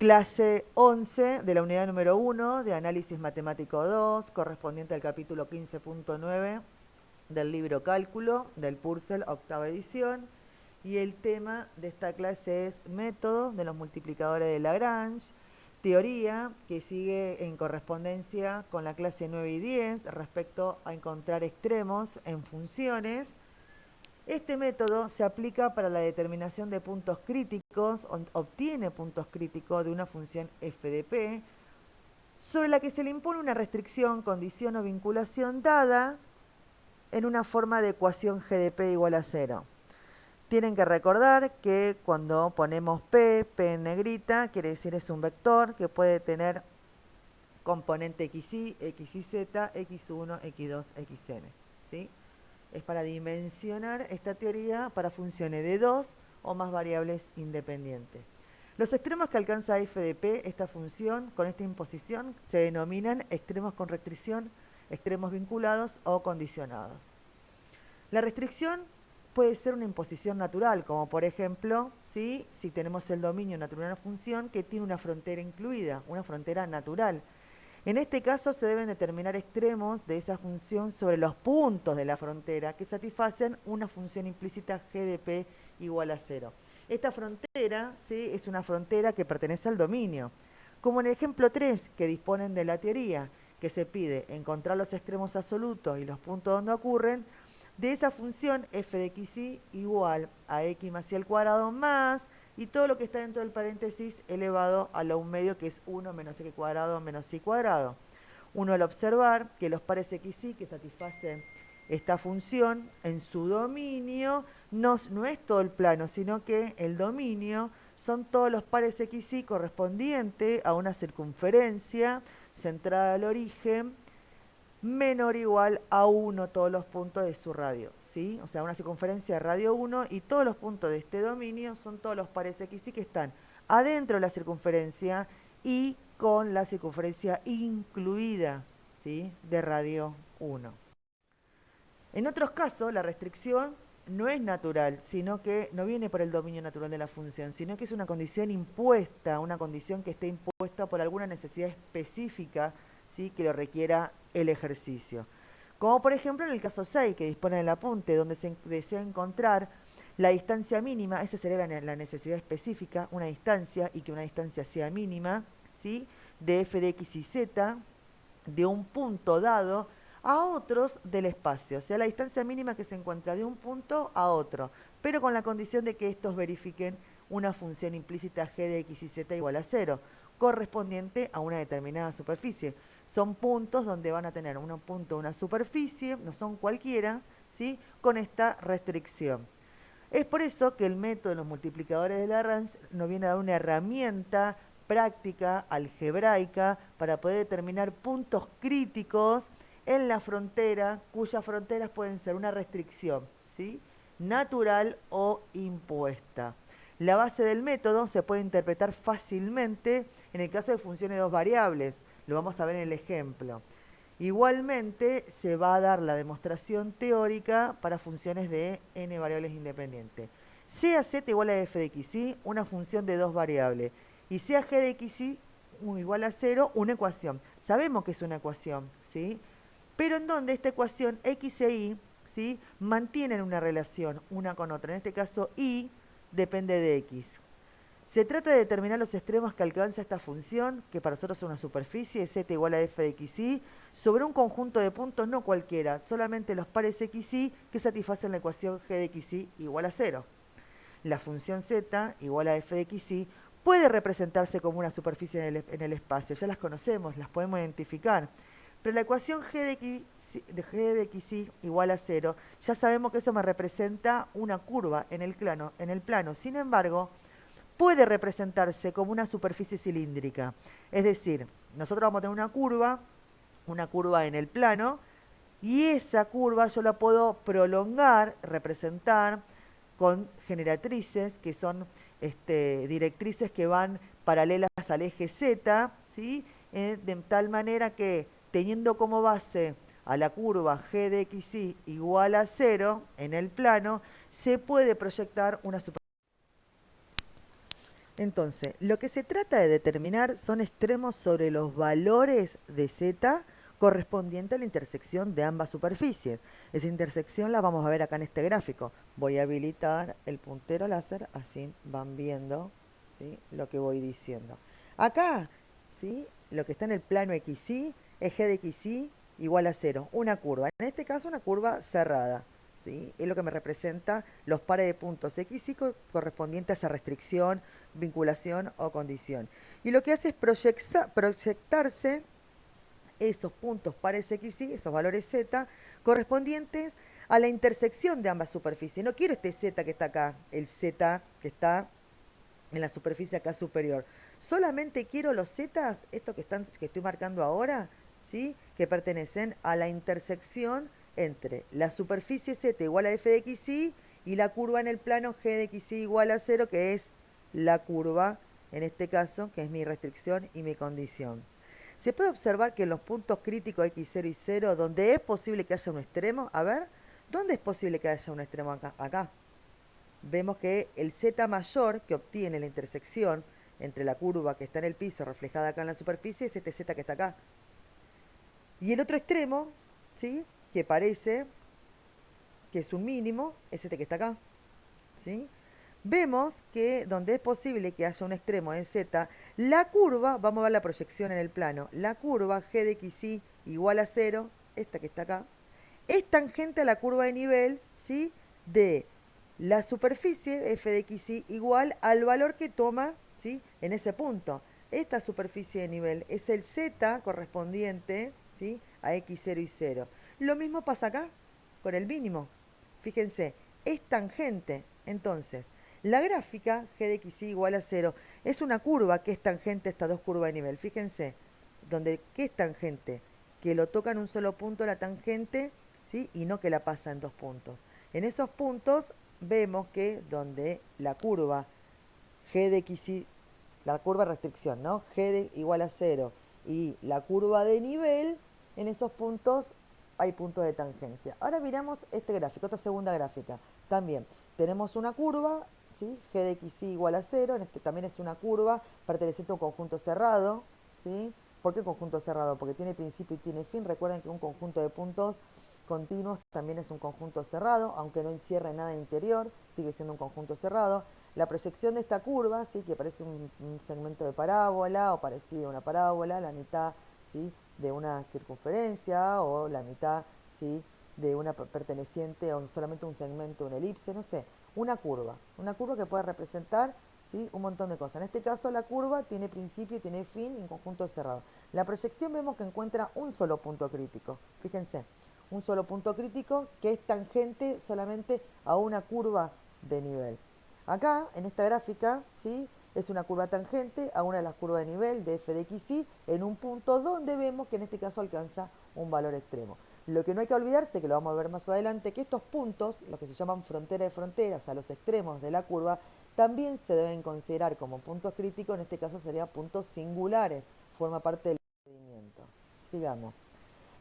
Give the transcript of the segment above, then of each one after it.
Clase 11 de la unidad número 1 de Análisis Matemático 2, correspondiente al capítulo 15.9 del libro Cálculo del Purcell, octava edición. Y el tema de esta clase es Método de los multiplicadores de Lagrange, teoría que sigue en correspondencia con la clase 9 y 10 respecto a encontrar extremos en funciones. Este método se aplica para la determinación de puntos críticos, obtiene puntos críticos de una función f de p, sobre la que se le impone una restricción, condición o vinculación dada en una forma de ecuación g de p igual a 0. Tienen que recordar que cuando ponemos p en negrita, quiere decir es un vector que puede tener componente xy, xyz, x1, x2, xn, ¿sí? Es para dimensionar esta teoría para funciones de dos o más variables independientes. Los extremos que alcanza f de p, esta función, con esta imposición, se denominan extremos con restricción, extremos vinculados o condicionados. La restricción puede ser una imposición natural, como por ejemplo, si tenemos el dominio natural de una función que tiene una frontera incluida, una frontera natural. En este caso se deben determinar extremos de esa función sobre los puntos de la frontera que satisfacen una función implícita g de p igual a 0. Esta frontera, ¿sí?, es una frontera que pertenece al dominio. Como en el ejemplo 3, que disponen de la teoría, que se pide encontrar los extremos absolutos y los puntos donde ocurren, de esa función f de xy igual a x más y al cuadrado más, y todo lo que está dentro del paréntesis elevado a la 1 medio, que es 1 menos x cuadrado menos y cuadrado. Uno, al observar que los pares xy que satisfacen esta función en su dominio no es todo el plano, sino que el dominio son todos los pares xy correspondientes a una circunferencia centrada al origen menor o igual a 1 todos los puntos de su radio, ¿sí? O sea, una circunferencia de radio 1, y todos los puntos de este dominio son todos los pares xy que están adentro de la circunferencia y con la circunferencia incluida, ¿sí?, de radio 1. En otros casos, la restricción no es natural, sino que no viene por el dominio natural de la función, sino que es una condición impuesta, una condición que esté impuesta por alguna necesidad específica, ¿sí?, que lo requiera el ejercicio. Como por ejemplo en el caso 6, que dispone del apunte, donde se desea encontrar la distancia mínima. Esa sería la necesidad específica, una distancia, y que una distancia sea mínima, ¿sí?, de f de x y z, de un punto dado a otros del espacio. O sea, la distancia mínima que se encuentra de un punto a otro, pero con la condición de que estos verifiquen una función implícita g de x y z igual a 0, correspondiente a una determinada superficie. Son puntos donde van a tener un punto, una superficie, no son cualquiera, ¿sí?, con esta restricción. Es por eso que el método de los multiplicadores de Lagrange nos viene a dar una herramienta práctica, algebraica, para poder determinar puntos críticos en la frontera, cuyas fronteras pueden ser una restricción, ¿sí?, natural o impuesta. La base del método se puede interpretar fácilmente en el caso de funciones de dos variables. Lo vamos a ver en el ejemplo. Igualmente se va a dar la demostración teórica para funciones de n variables independientes. Sea z igual a f de xy, una función de dos variables, y sea g de xy igual a 0, una ecuación. Sabemos que es una ecuación, ¿sí?, pero en donde esta ecuación x e y, ¿sí?, mantienen una relación una con otra. En este caso, y depende de x. Se trata de determinar los extremos que alcanza esta función, que para nosotros es una superficie, z igual a f de xy, sobre un conjunto de puntos, no cualquiera, solamente los pares xy que satisfacen la ecuación g de xy igual a 0. La función z igual a f de xy puede representarse como una superficie en el espacio. Ya las conocemos, las podemos identificar. Pero la ecuación g de xy igual a 0, ya sabemos que eso me representa una curva en el plano. Sin embargo, puede representarse como una superficie cilíndrica. Es decir, nosotros vamos a tener una curva en el plano, y esa curva yo la puedo prolongar, representar con generatrices, que son directrices que van paralelas al eje Z, ¿sí?, de tal manera que, teniendo como base a la curva g de xy igual a 0 en el plano, se puede proyectar una superficie. Entonces, lo que se trata de determinar son extremos sobre los valores de z correspondiente a la intersección de ambas superficies. Esa intersección la vamos a ver acá en este gráfico. Voy a habilitar el puntero láser, así van viendo, ¿sí?, lo que voy diciendo. Acá, ¿sí?, lo que está en el plano XY es g de XY igual a 0, una curva. En este caso, una curva cerrada. ¿Sí? Es lo que me representa los pares de puntos X y correspondientes a esa restricción, vinculación o condición. Y lo que hace es proyectarse esos puntos pares X y, esos valores Z, correspondientes a la intersección de ambas superficies. No quiero este Z que está acá, el Z que está en la superficie acá superior. Solamente quiero los zetas, estos que estoy marcando ahora, ¿sí?, que pertenecen a la intersección entre la superficie z igual a f de xy y la curva en el plano g de xy igual a 0, que es la curva, en este caso, que es mi restricción y mi condición. Se puede observar que en los puntos críticos x0 y 0, donde es posible que haya un extremo, a ver, ¿dónde es posible que haya un extremo acá? Acá. Vemos que el z mayor que obtiene la intersección entre la curva que está en el piso reflejada acá en la superficie es este z que está acá. Y el otro extremo, ¿sí?, que parece que es un mínimo, es este que está acá. ¿Sí? Vemos que donde es posible que haya un extremo en z, la curva, vamos a ver la proyección en el plano, la curva g de xy igual a 0, esta que está acá, es tangente a la curva de nivel, ¿sí?, de la superficie f de xy igual al valor que toma, ¿sí?, en ese punto. Esta superficie de nivel es el z correspondiente, ¿sí?, a x0 y 0. Lo mismo pasa acá con el mínimo. Fíjense, es tangente. Entonces, la gráfica g de xy igual a 0 es una curva que es tangente a estas dos curvas de nivel. Fíjense, donde ¿qué es tangente? Que lo toca en un solo punto la tangente, ¿sí?, y no que la pasa en dos puntos. En esos puntos vemos que donde la curva g de xy, la curva de restricción, ¿no?, g de igual a 0 y la curva de nivel, en esos puntos hay puntos de tangencia. Ahora miramos este gráfico, esta segunda gráfica. También tenemos una curva, ¿sí?, g de xy igual a 0, en este también es una curva perteneciente a un conjunto cerrado, ¿sí? ¿Por qué conjunto cerrado? Porque tiene principio y tiene fin. Recuerden que un conjunto de puntos continuos también es un conjunto cerrado, aunque no encierre nada interior, sigue siendo un conjunto cerrado. La proyección de esta curva, ¿sí?, que parece un segmento de parábola o parecido a una parábola, la mitad, ¿sí?, de una circunferencia o la mitad, ¿sí?, de una perteneciente o solamente un segmento, una elipse, no sé, una curva que puede representar, ¿sí?, un montón de cosas. En este caso la curva tiene principio, tiene fin y un conjunto cerrado. La proyección vemos que encuentra un solo punto crítico, fíjense, un solo punto crítico que es tangente solamente a una curva de nivel. Acá, en esta gráfica, ¿sí?, es una curva tangente a una de las curvas de nivel de f de xy en un punto donde vemos que en este caso alcanza un valor extremo. Lo que no hay que olvidarse, que lo vamos a ver más adelante, que estos puntos, los que se llaman frontera de frontera, o sea, los extremos de la curva, también se deben considerar como puntos críticos, en este caso serían puntos singulares, forma parte del procedimiento. Sigamos.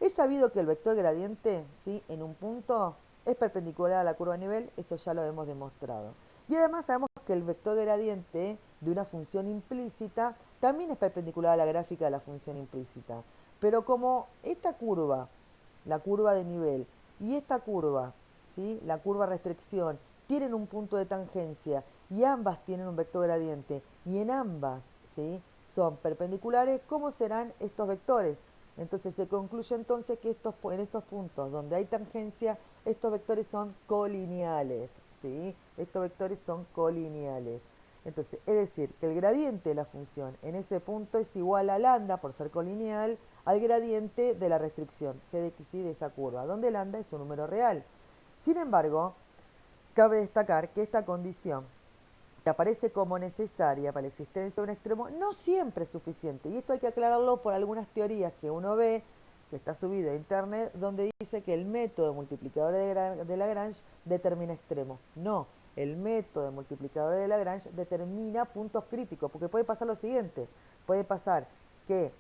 Es sabido que el vector gradiente, ¿sí?, en un punto es perpendicular a la curva de nivel, eso ya lo hemos demostrado. Y además sabemos que el vector gradiente de una función implícita también es perpendicular a la gráfica de la función implícita. Pero como esta curva, la curva de nivel, y esta curva, ¿sí?, la curva restricción, tienen un punto de tangencia y ambas tienen un vector gradiente y en ambas, ¿sí?, son perpendiculares, ¿cómo serán estos vectores? Entonces se concluye entonces que en estos puntos donde hay tangencia, estos vectores son colineales, ¿sí? Estos vectores son colineales. Entonces, es decir, que el gradiente de la función en ese punto es igual a lambda, por ser colineal, al gradiente de la restricción, g de xy de esa curva, donde lambda es un número real. Sin embargo, cabe destacar que esta condición que aparece como necesaria para la existencia de un extremo, no siempre es suficiente. Y esto hay que aclararlo por algunas teorías que uno ve, que está subido a internet, donde dice que el método multiplicador de Lagrange determina extremos. No, el método de multiplicador de Lagrange determina puntos críticos, porque puede pasar lo siguiente, puede pasar que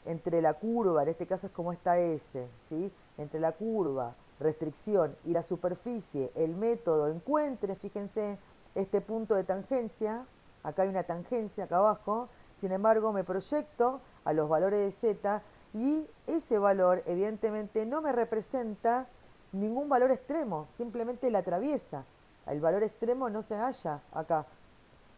entre la curva, en este caso es como esta S, ¿sí?, entre la curva, restricción y la superficie, el método encuentre, fíjense, este punto de tangencia, acá hay una tangencia acá abajo, sin embargo me proyecto a los valores de z y ese valor evidentemente no me representa ningún valor extremo, simplemente la atraviesa. El valor extremo no se halla acá.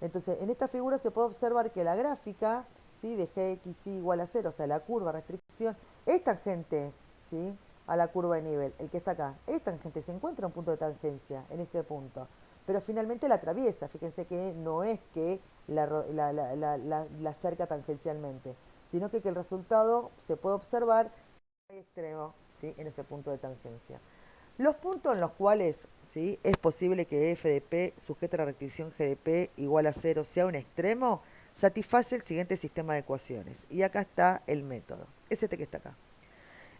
Entonces, en esta figura se puede observar que la gráfica, ¿sí?, de gx igual a 0, o sea, la curva restricción, es tangente, ¿sí?, a la curva de nivel, el que está acá, es tangente, se encuentra un punto de tangencia en ese punto, pero finalmente la atraviesa. Fíjense que no es que la acerca tangencialmente, sino que el resultado se puede observar extremo, ¿sí?, en ese punto de tangencia. Los puntos en los cuales, ¿sí?, es posible que f de p sujeta a la restricción g de p igual a 0 sea un extremo, satisface el siguiente sistema de ecuaciones. Y acá está el método. Es este que está acá.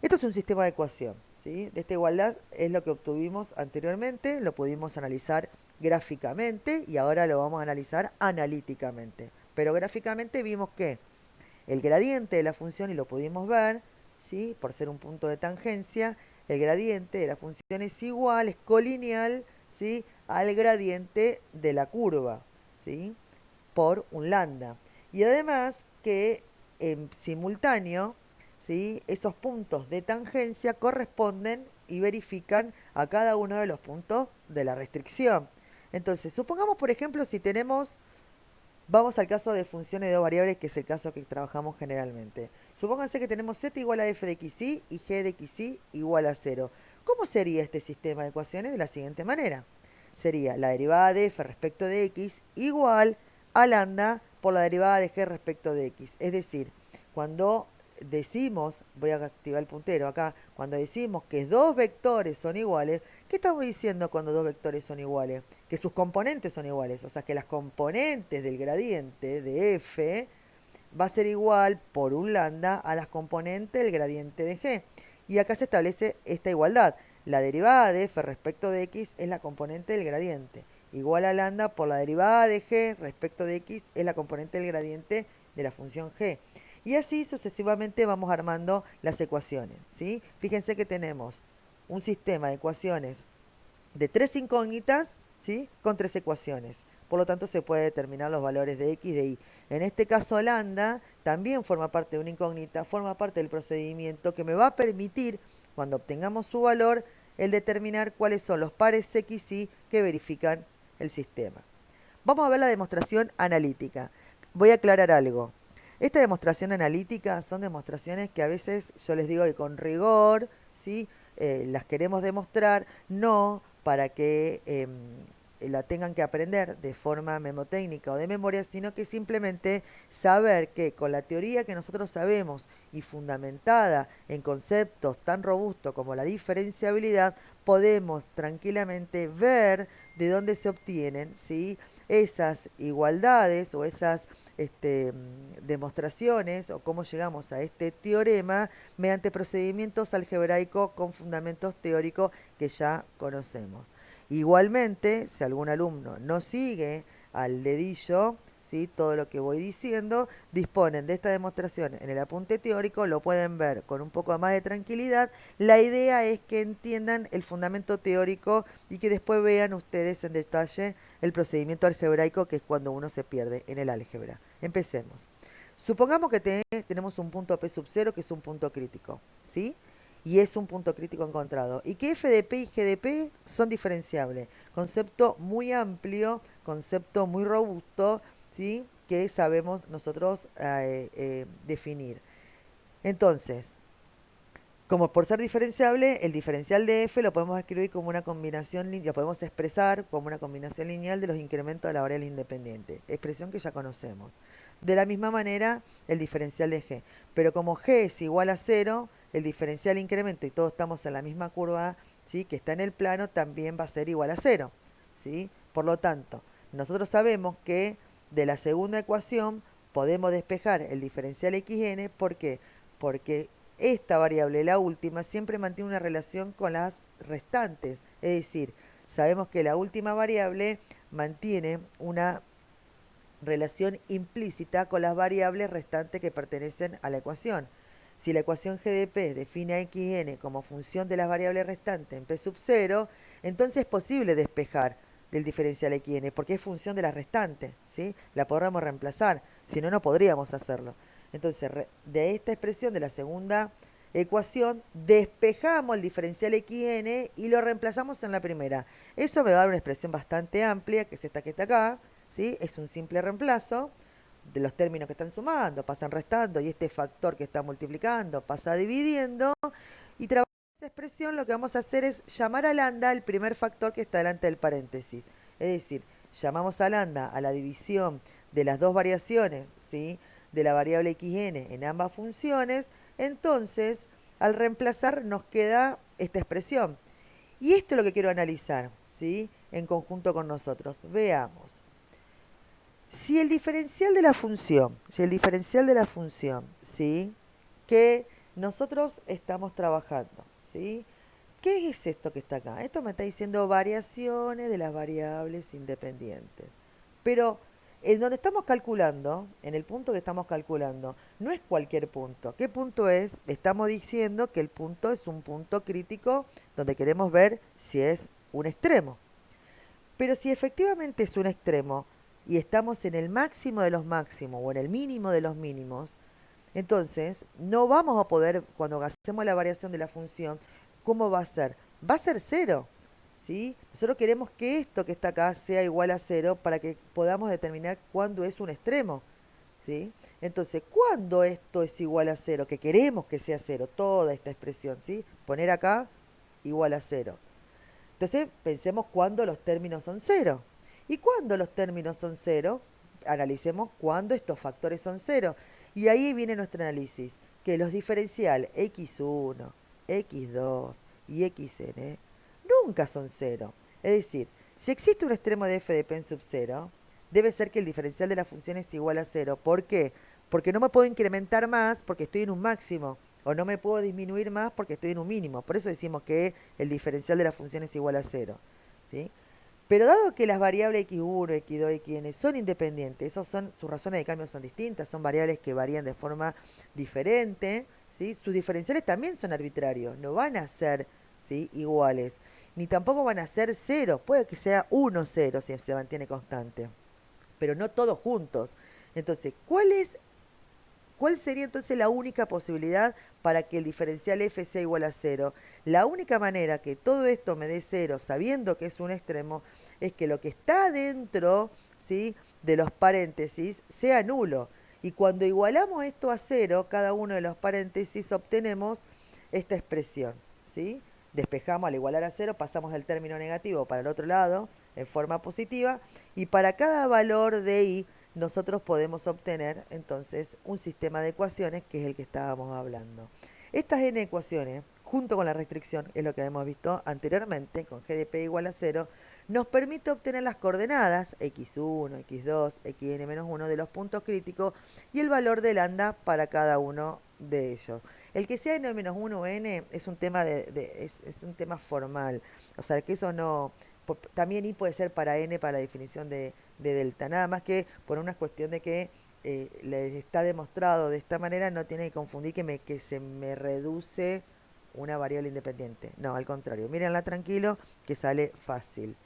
Esto es un sistema de ecuación, ¿sí? De esta igualdad es lo que obtuvimos anteriormente, lo pudimos analizar gráficamente y ahora lo vamos a analizar analíticamente. Pero gráficamente vimos que el gradiente de la función, y lo pudimos ver, ¿sí?, por ser un punto de tangencia, el gradiente de la función es igual, es colineal, ¿sí?, al gradiente de la curva, ¿sí?, por un lambda. Y además que en simultáneo, ¿sí?, esos puntos de tangencia corresponden y verifican a cada uno de los puntos de la restricción. Entonces, supongamos, por ejemplo, si tenemos, vamos al caso de funciones de dos variables, que es el caso que trabajamos generalmente. Supónganse que tenemos z igual a f de xy y g de xy igual a 0. ¿Cómo sería este sistema de ecuaciones? De la siguiente manera. Sería la derivada de f respecto de x igual a lambda por la derivada de g respecto de x. Es decir, cuando decimos, voy a activar el puntero acá, cuando decimos que dos vectores son iguales, ¿qué estamos diciendo cuando dos vectores son iguales? Que sus componentes son iguales, o sea que las componentes del gradiente de f va a ser igual por un lambda a las componentes del gradiente de g. Y acá se establece esta igualdad. La derivada de f respecto de x es la componente del gradiente. Igual a lambda por la derivada de g respecto de x es la componente del gradiente de la función g. Y así sucesivamente vamos armando las ecuaciones, ¿sí? Fíjense que tenemos un sistema de ecuaciones de tres incógnitas, ¿sí?, con tres ecuaciones. Por lo tanto, se puede determinar los valores de x y de y. En este caso, lambda también forma parte de una incógnita, forma parte del procedimiento que me va a permitir, cuando obtengamos su valor, el determinar cuáles son los pares x y que verifican el sistema. Vamos a ver la demostración analítica. Voy a aclarar algo. Esta demostración analítica son demostraciones que a veces yo les digo que con rigor, ¿sí?, las queremos demostrar, no para que la tengan que aprender de forma memotécnica o de memoria, sino que simplemente saber que con la teoría que nosotros sabemos y fundamentada en conceptos tan robustos como la diferenciabilidad, podemos tranquilamente ver de dónde se obtienen, ¿sí?, esas igualdades o esas demostraciones o cómo llegamos a este teorema mediante procedimientos algebraicos con fundamentos teóricos que ya conocemos. Igualmente, si algún alumno no sigue al dedillo, ¿sí?, todo lo que voy diciendo, disponen de esta demostración en el apunte teórico, lo pueden ver con un poco más de tranquilidad. La idea es que entiendan el fundamento teórico y que después vean ustedes en detalle el procedimiento algebraico, que es cuando uno se pierde en el álgebra. Empecemos. Supongamos que tenemos un punto P sub 0 que es un punto crítico, ¿sí? Y es un punto crítico encontrado. Y que f de p y g de p son diferenciables. Concepto muy amplio, concepto muy robusto, ¿sí?, que sabemos nosotros definir. Entonces, como por ser diferenciable, el diferencial de f lo podemos escribir como una combinación, lo podemos expresar como una combinación lineal de los incrementos de la variable independiente, expresión que ya conocemos. De la misma manera, el diferencial de g. Pero como g es igual a 0, el diferencial incremento, y todos estamos en la misma curva, ¿sí?, que está en el plano, también va a ser igual a 0, ¿sí? Por lo tanto, nosotros sabemos que de la segunda ecuación podemos despejar el diferencial xn. ¿Por qué? Porque esta variable, la última, siempre mantiene una relación con las restantes. Es decir, sabemos que la última variable mantiene una relación implícita con las variables restantes que pertenecen a la ecuación. Si la ecuación g de p define a xn como función de las variables restantes en p sub 0, entonces es posible despejar del diferencial xn, porque es función de la restante, ¿sí? La podremos reemplazar, si no, no podríamos hacerlo. Entonces, de esta expresión de la segunda ecuación, despejamos el diferencial xn y lo reemplazamos en la primera. Eso me va a dar una expresión bastante amplia, que es esta que está acá, ¿sí? Es un simple reemplazo de los términos que están sumando, pasan restando, y este factor que está multiplicando pasa dividiendo, y trabajando esa expresión lo que vamos a hacer es llamar a lambda el primer factor que está delante del paréntesis. Es decir, llamamos a lambda a la división de las dos variaciones, ¿sí? De la variable xn en ambas funciones, entonces al reemplazar nos queda esta expresión. Y esto es lo que quiero analizar, ¿sí? En conjunto con nosotros. Veamos. Si el diferencial de la función, ¿sí? Que nosotros estamos trabajando, ¿sí? ¿Qué es esto que está acá? Esto me está diciendo variaciones de las variables independientes. Pero en donde estamos calculando, en el punto que estamos calculando, no es cualquier punto. ¿Qué punto es? Estamos diciendo que el punto es un punto crítico donde queremos ver si es un extremo. Pero si efectivamente es un extremo y estamos en el máximo de los máximos o en el mínimo de los mínimos, entonces no vamos a poder, cuando hacemos la variación de la función, ¿cómo va a ser? Va a ser cero, ¿sí? Nosotros queremos que esto que está acá sea igual a cero para que podamos determinar cuándo es un extremo, ¿sí? Entonces, ¿cuándo esto es igual a cero? Que queremos que sea cero, toda esta expresión, ¿sí? Poner acá igual a cero. Entonces, pensemos cuándo los términos son cero. Y cuando los términos son cero, analicemos cuándo estos factores son cero. Y ahí viene nuestro análisis, que los diferenciales x1, x2 y xn nunca son cero. Es decir, si existe un extremo de f de p en sub 0, debe ser que el diferencial de la función es igual a cero. ¿Por qué? Porque no me puedo incrementar más porque estoy en un máximo, o no me puedo disminuir más porque estoy en un mínimo. Por eso decimos que el diferencial de la función es igual a cero, ¿sí? Pero dado que las variables x1, x2, xn son independientes, sus razones de cambio son distintas, son variables que varían de forma diferente, ¿sí? Sus diferenciales también son arbitrarios, no van a ser, ¿sí?, iguales, ni tampoco van a ser cero, puede que sea 1, 0 si se mantiene constante, pero no todos juntos. Entonces, ¿cuál sería entonces la única posibilidad para que el diferencial f sea igual a cero? La única manera que todo esto me dé cero, sabiendo que es un extremo, es que lo que está dentro, ¿sí?, de los paréntesis sea nulo. Y cuando igualamos esto a cero, cada uno de los paréntesis obtenemos esta expresión, ¿sí? Despejamos al igualar a cero, pasamos el término negativo para el otro lado en forma positiva, y para cada valor de i nosotros podemos obtener entonces un sistema de ecuaciones que es el que estábamos hablando. Estas n ecuaciones, junto con la restricción, es lo que hemos visto anteriormente, con g de p igual a 0, nos permite obtener las coordenadas x1, x2, xn-1 de los puntos críticos y el valor de lambda para cada uno de ellos. El que sea n-1 o n es un tema, es un tema formal, o sea que eso no... También i puede ser para n para la definición de delta, nada más que por una cuestión de que les está demostrado de esta manera, no tiene que confundir que se me reduce una variable independiente. No, al contrario, mírenla tranquilo que sale fácil.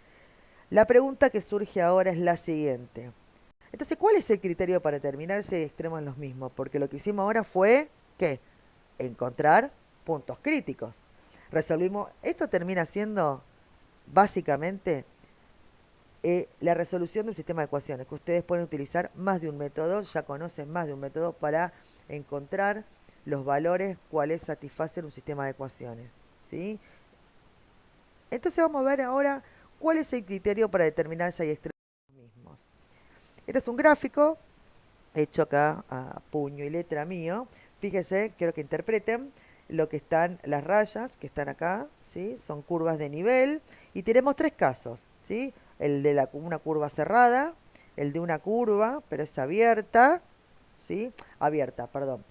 La pregunta que surge ahora es la siguiente. Entonces, ¿cuál es el criterio para determinar si hay extremos en los mismos? Porque lo que hicimos ahora fue, ¿qué? Encontrar puntos críticos. Resolvimos, esto termina siendo básicamente la resolución de un sistema de ecuaciones, que ustedes pueden utilizar más de un método, ya conocen más de un método para encontrar los valores cuales satisfacen un sistema de ecuaciones, ¿sí? Entonces vamos a ver ahora cuál es el criterio para determinar si hay extremos mismos. Este es un gráfico hecho acá a puño y letra mío. Fíjense, quiero que interpreten lo que están las rayas que están acá, ¿sí? Son curvas de nivel y tenemos tres casos, ¿sí? El de una curva cerrada, el de una curva, pero es abierta, ¿sí? Abierta, perdón,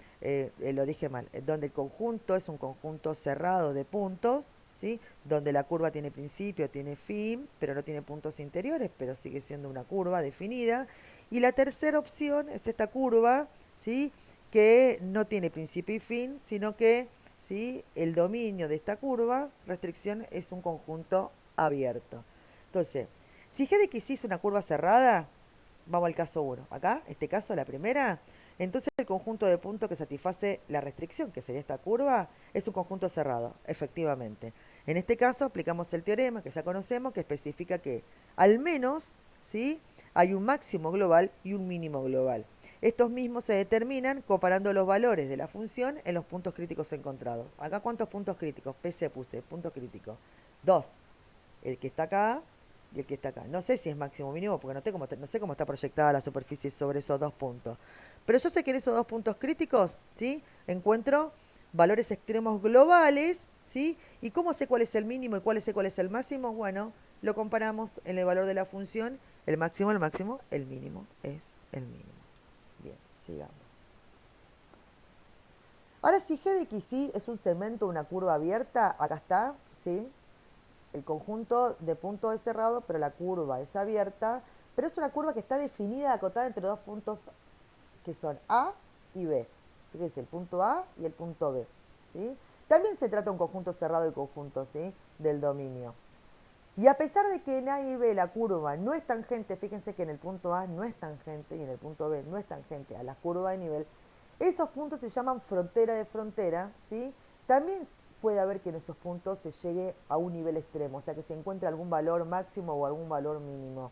lo dije mal, donde el conjunto es un conjunto cerrado de puntos, ¿sí? Donde la curva tiene principio, tiene fin, pero no tiene puntos interiores, pero sigue siendo una curva definida. Y la tercera opción es esta curva, ¿sí?, que no tiene principio y fin, sino que, ¿sí?, el dominio de esta curva, restricción, es un conjunto abierto. Entonces, Si g de x es una curva cerrada, vamos al caso 1. Acá, este caso, la primera, entonces el conjunto de puntos que satisface la restricción, que sería esta curva, es un conjunto cerrado, efectivamente. En este caso aplicamos el teorema que ya conocemos, que especifica que al menos, ¿sí?, hay un máximo global y un mínimo global. Estos mismos se determinan comparando los valores de la función en los puntos críticos encontrados. Acá, ¿cuántos puntos críticos? PC puse, punto crítico. 2. El que está acá y el que está acá. No sé si es máximo o mínimo porque no sé cómo está proyectada la superficie sobre esos dos puntos. Pero yo sé que en esos dos puntos críticos, ¿sí?, encuentro valores extremos globales, ¿sí? ¿Y cómo sé cuál es el mínimo y cuál es el máximo? Bueno, lo comparamos en el valor de la función, el máximo, el mínimo es el mínimo. Bien, sigamos. Ahora, si g de xy es un segmento, una curva abierta, acá está, ¿sí? El conjunto de puntos es cerrado, pero la curva es abierta, pero es una curva que está definida, acotada entre dos puntos que son A y B. Fíjense, el punto A y el punto B, ¿sí? También se trata de un conjunto cerrado y conjunto, ¿sí?, del dominio. Y a pesar de que en A y B la curva no es tangente, fíjense que en el punto A no es tangente y en el punto B no es tangente a la curva de nivel, esos puntos se llaman frontera de frontera, ¿sí? También puede haber que en esos puntos se llegue a un nivel extremo, o sea que se encuentre algún valor máximo o algún valor mínimo,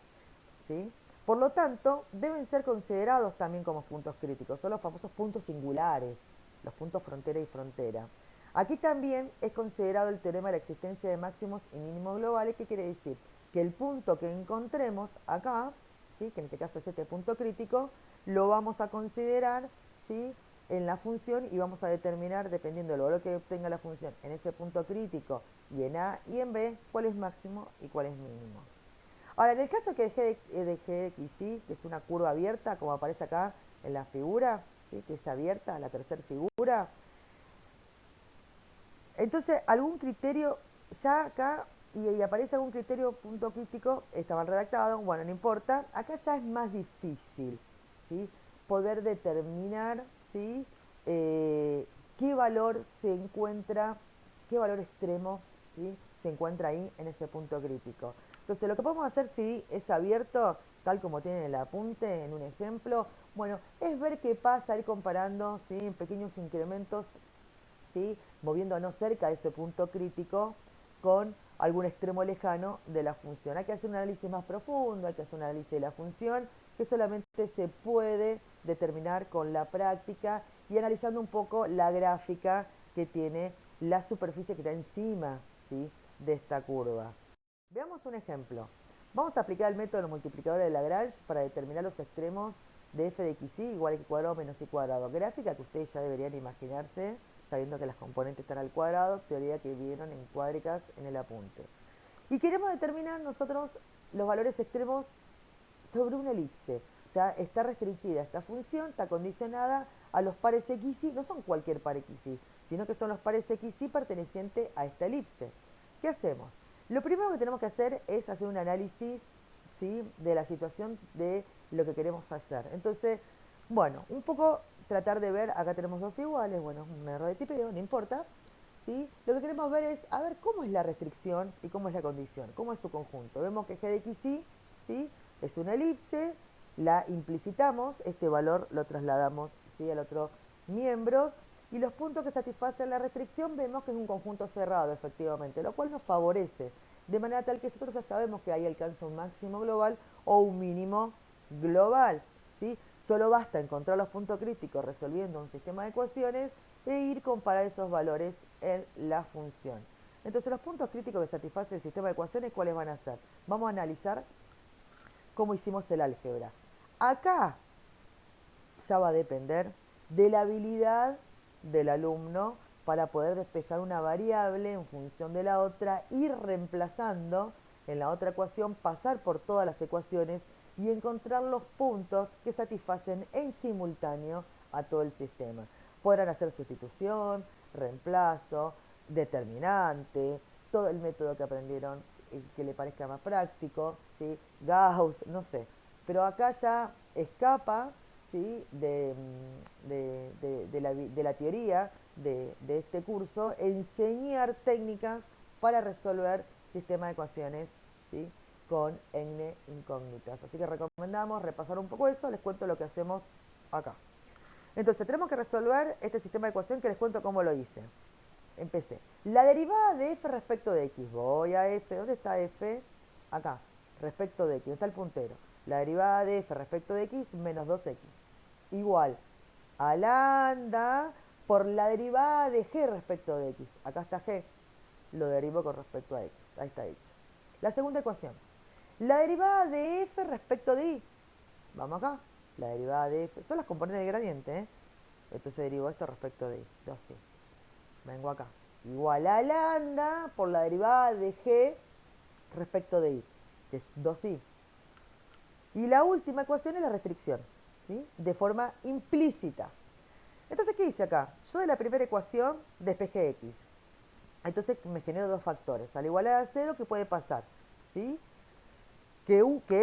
¿sí? Por lo tanto, deben ser considerados también como puntos críticos, son los famosos puntos singulares, los puntos frontera y frontera. Aquí también es considerado el teorema de la existencia de máximos y mínimos globales, que quiere decir que el punto que encontremos acá, ¿sí?, que en este caso es este punto crítico, lo vamos a considerar, ¿sí?, en la función y vamos a determinar, dependiendo del valor que obtenga la función en ese punto crítico y en A y en B, cuál es máximo y cuál es mínimo. Ahora, en el caso que de g de x, ¿sí?, que es una curva abierta, como aparece acá en la figura, ¿sí?, que es abierta, la tercera figura, entonces algún criterio ya acá, y aparece algún criterio punto crítico, está mal redactado, bueno, no importa, acá ya es más difícil, ¿sí?, poder determinar, ¿sí?, eh, qué valor se encuentra, qué valor extremo, ¿sí?, se encuentra ahí en ese punto crítico. Entonces lo que podemos hacer, si es abierto, tal como tiene el apunte en un ejemplo, bueno, es ver qué pasa, ir comparando, ¿sí?, en pequeños incrementos, ¿sí?, moviéndonos cerca de ese punto crítico con algún extremo lejano de la función. Hay que hacer un análisis más profundo, hay que hacer un análisis de la función, que solamente se puede determinar con la práctica y analizando un poco la gráfica que tiene la superficie que está encima, ¿sí?, de esta curva. Veamos un ejemplo. Vamos a aplicar el método del multiplicador de Lagrange para determinar los extremos de f de xy igual a x cuadrado menos y cuadrado. Gráfica que ustedes ya deberían imaginarse, sabiendo que las componentes están al cuadrado, teoría que vieron en cuádricas en el apunte. Y queremos determinar nosotros los valores extremos sobre una elipse. O sea, está restringida esta función, está condicionada a los pares xy, no son cualquier par xy, sino que son los pares xy pertenecientes a esta elipse. ¿Qué hacemos? Lo primero que tenemos que hacer es hacer un análisis, ¿sí?, de la situación de lo que queremos hacer. Entonces, bueno, un poco tratar de ver, acá tenemos dos iguales, bueno, es un error de tipeo, no importa, ¿sí? Lo que queremos ver es, a ver, cómo es la restricción y cómo es la condición, cómo es su conjunto. Vemos que g de xy, ¿sí?, es una elipse, la implicitamos, este valor lo trasladamos, ¿sí?, al otro miembro, y los puntos que satisfacen la restricción vemos que es un conjunto cerrado, efectivamente, lo cual nos favorece, de manera tal que nosotros ya sabemos que ahí alcanza un máximo global o un mínimo global, ¿sí? Solo basta encontrar los puntos críticos resolviendo un sistema de ecuaciones e ir a comparar esos valores en la función. Entonces, los puntos críticos que satisfacen el sistema de ecuaciones, ¿cuáles van a ser? Vamos a analizar cómo hicimos el álgebra. Acá ya va a depender de la habilidad del alumno para poder despejar una variable en función de la otra, ir reemplazando en la otra ecuación, pasar por todas las ecuaciones y encontrar los puntos que satisfacen en simultáneo a todo el sistema. Podrán hacer sustitución, reemplazo, determinante, todo el método que aprendieron que le parezca más práctico, ¿sí?, Gauss, no sé. Pero acá ya escapa, ¿sí?, de la teoría de este curso, enseñar técnicas para resolver sistemas de ecuaciones, ¿sí?, con n incógnitas. Así que recomendamos repasar un poco eso, les cuento lo que hacemos acá. Entonces, tenemos que resolver este sistema de ecuación que les cuento cómo lo hice. Empecé. La derivada de f respecto de x. Voy a f. ¿Dónde está f? Acá. Respecto de x. ¿Dónde está el puntero? La derivada de f respecto de x menos 2x. Igual a lambda por la derivada de g respecto de x. Acá está g. Lo derivo con respecto a x. Ahí está hecho. La segunda ecuación. La derivada de f respecto de y. Vamos acá. La derivada de f. Son las componentes del gradiente, ¿eh? Entonces derivo esto respecto de y. 2y. Vengo acá. Igual a lambda por la derivada de g respecto de y, que es 2i. Y la última ecuación es la restricción, ¿sí? De forma implícita. Entonces, ¿qué hice acá? Yo de la primera ecuación despejé x. Entonces me genero dos factores. Al igualar a 0, ¿qué puede pasar? ¿Sí? Que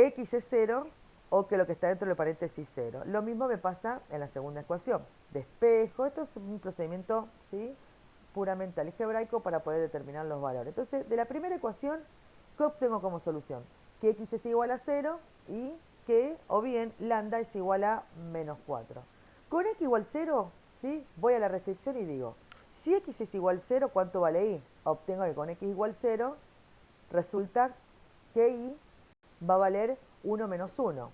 x es 0 o que lo que está dentro del paréntesis 0. Lo mismo me pasa en la segunda ecuación. Despejo. Esto es un procedimiento, ¿sí?, puramente algebraico para poder determinar los valores. Entonces, de la primera ecuación, ¿qué obtengo como solución? Que x es igual a 0 y que, o bien, lambda es igual a menos 4. Con x igual 0, ¿sí?, voy a la restricción y digo, si x es igual a 0, ¿cuánto vale y? Obtengo que con x igual a 0, resulta que y va a valer 1 menos 1.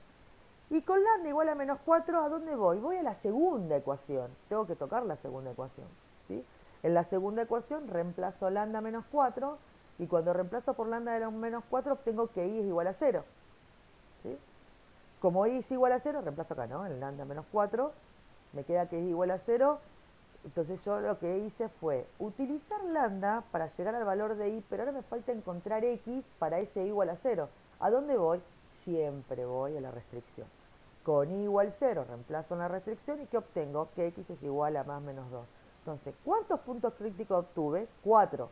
Y con lambda igual a menos 4, ¿a dónde voy? Voy a la segunda ecuación. Tengo que tocar la segunda ecuación, ¿sí? En la segunda ecuación reemplazo lambda menos 4 y cuando reemplazo por lambda de menos 4 obtengo que y es igual a 0, ¿sí? Como y es igual a 0, reemplazo acá, ¿no? En lambda menos 4, me queda que es igual a 0. Entonces yo lo que hice fue utilizar lambda para llegar al valor de y, pero ahora me falta encontrar x para ese igual a 0. ¿A dónde voy? Siempre voy a la restricción. Con y igual 0 reemplazo en la restricción y ¿qué obtengo? Que x es igual a más menos 2. Entonces, ¿cuántos puntos críticos obtuve? 4.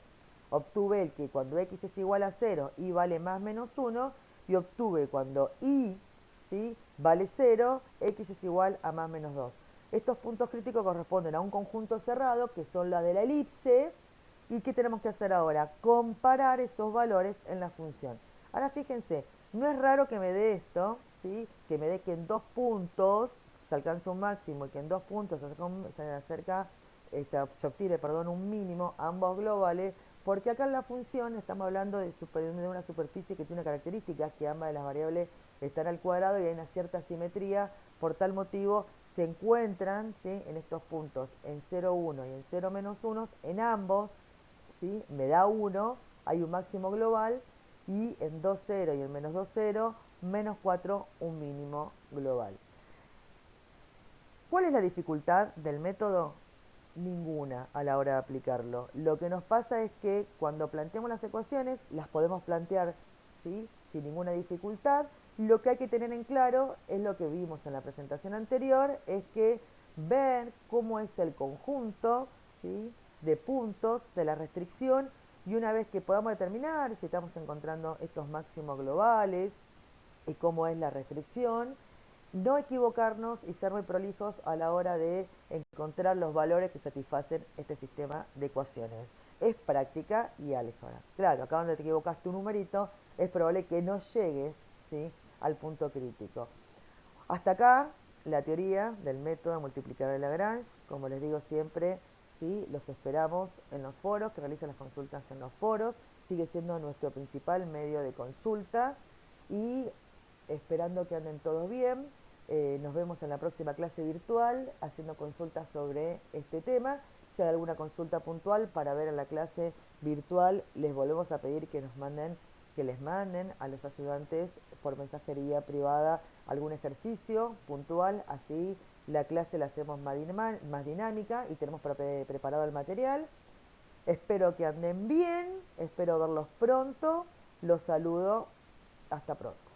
Obtuve el que cuando x es igual a 0 y vale más menos 1 y obtuve cuando y, ¿sí?, vale 0, x es igual a más menos 2. Estos puntos críticos corresponden a un conjunto cerrado que son la de la elipse. ¿Y qué tenemos que hacer ahora? Comparar esos valores en la función. Ahora fíjense, no es raro que me dé esto, ¿sí?, que me dé que en 2 puntos se alcanza un máximo y que en 2 puntos se obtiene, perdón, un mínimo, ambos globales, porque acá en la función estamos hablando de una superficie que tiene una característica, que ambas de las variables están al cuadrado y hay una cierta simetría. Por tal motivo se encuentran, ¿sí?, en estos puntos en 0, 1 y en 0, menos 1, en ambos, ¿sí?, me da 1, hay un máximo global, y en 2, 0 y en menos 2, 0, menos 4, un mínimo global. ¿Cuál es la dificultad del método? Ninguna a la hora de aplicarlo. Lo que nos pasa es que cuando planteamos las ecuaciones, las podemos plantear, ¿sí?, sin ninguna dificultad. Lo que hay que tener en claro es lo que vimos en la presentación anterior, es que ver cómo es el conjunto, ¿sí?, de puntos de la restricción, y una vez que podamos determinar si estamos encontrando estos máximos globales y cómo es la restricción, no equivocarnos y ser muy prolijos a la hora de encontrar los valores que satisfacen este sistema de ecuaciones. Es práctica y álgebra. Claro, acá donde te equivocaste un numerito, es probable que no llegues, ¿sí?, al punto crítico. Hasta acá la teoría del método de multiplicador de Lagrange. Como les digo siempre, ¿sí?, los esperamos en los foros, que realicen las consultas en los foros. Sigue siendo nuestro principal medio de consulta y esperando que anden todos bien. Nos vemos en la próxima clase virtual haciendo consultas sobre este tema. Si hay alguna consulta puntual para ver en la clase virtual, les volvemos a pedir que les manden a los ayudantes por mensajería privada algún ejercicio puntual, así la clase la hacemos más dinámica y tenemos preparado el material. Espero que anden bien, espero verlos pronto, los saludo, hasta pronto.